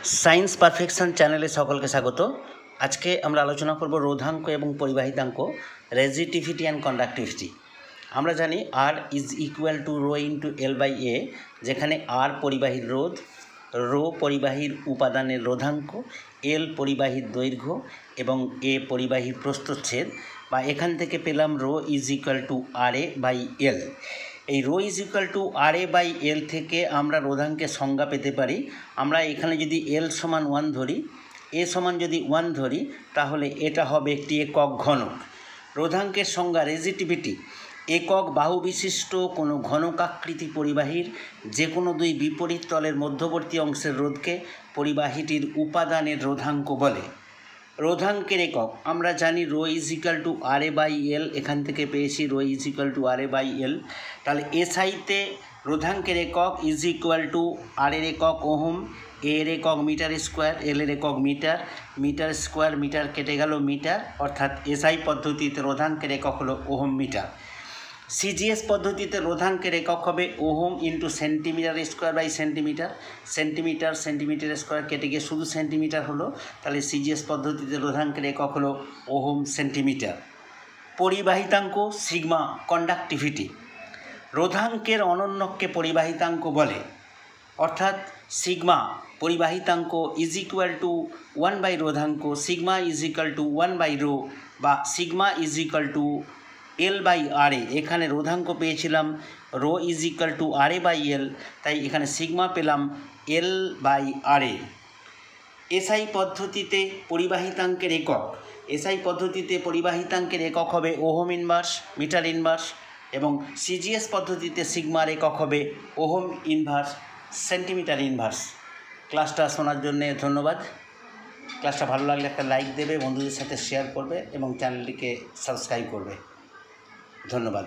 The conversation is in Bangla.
साइंस परफेक्शन चैनले सकल के स्वागत। आज के আমরা আলোচনা করব রোধাঙ্ক এবং পরিবাহিতাঙ্ক রেজিস্টিভিটি অ্যান্ড কন্ডাক্টিভিটি। আমরা জানি R is equal to rho into L by A, যেখানে R পরিবাহীর রোধ, রো পরিবাহীর উপাদানের রোধাঙ্ক, এল পরিবাহীর দৈর্ঘ্য এবং এ পরিবাহীর প্রস্থচ্ছেদ, বা এখান থেকে পেলাম rho is equal to R A by L. এই rho is equal to R A by L থেকে আমরা রোধাঙ্কের সংজ্ঞা পেতে পারি। আমরা এখানে যদি এল সমান 1 ধরি, এ সমান যদি 1 ধরি, তাহলে এটা হবে একটি একক ঘনক। রোধাঙ্কের সংজ্ঞা রেজিস্টিভিটি: একক বাহু বিশিষ্ট কোনো ঘনকাকৃতি পরিবাহীর যে কোনো দুই বিপরীত তলের মধ্যবর্তী অংশের রোধকে পরিবাহীটির উপাদানের রোধাঙ্ক বলে। রোধাঙ্কের একক আমরা জানি rho is equal to R A by L, এখান থেকে পেয়েছি rho is equal to R A by L. তাহলে এসআইতে রোধাঙ্কের একক ইজ ইকুয়াল টু আর এর একক ওহম, এর একক মিটার স্কোয়ার, এল এর একক মিটার, মিটার স্কোয়ার মিটার কেটে গেল মিটার, অর্থাৎ এসআই পদ্ধতিতে রোধাঙ্কের একক হলো ওহম মিটার। সিজিএস পদ্ধতিতে রোধাঙ্কের একক হবে ohm into centimetre square by centimetre, centimetre centimetre square কেটে গিয়ে শুধু সেন্টিমিটার হলো। তাহলে সিজিএস পদ্ধতিতে রোধাঙ্কের একক হলো ওহম সেন্টিমিটার। পরিবাহিতাঙ্ক সিগমা কন্ডাক্টিভিটি: রোধাঙ্কের অনন্যককে পরিবাহিতাঙ্ক বলে, অর্থাৎ সিগমা পরিবাহিতাঙ্ক ইজ ইকুয়াল টু 1 বাই রোধাঙ্ক, sigma is equal to 1 by rho, বা sigma is equal to L by R A. এখানে রোধাঙ্ক পেয়েছিলাম rho is equal to R A by L, তাই এখানে সিগমা পেলাম এল বাই আর এ। এসআই পদ্ধতিতে পরিবাহিতাঙ্কের একক, এসআই পদ্ধতিতে পরিবাহিতাঙ্কের একক হবে ওহম ইনভার্স, মিটার ইনভার্স, এবং সিজিএস পদ্ধতিতে সিগমার একক হবে ওহম ইনভার্স, সেন্টিমিটার ইনভার্স। ক্লাসটা শোনার জন্যে ধন্যবাদ। ক্লাসটা ভালো লাগলে একটা লাইক দেবে, বন্ধুদের সাথে শেয়ার করবে এবং চ্যানেলটিকে সাবস্ক্রাইব করবে। ধন্যবাদ।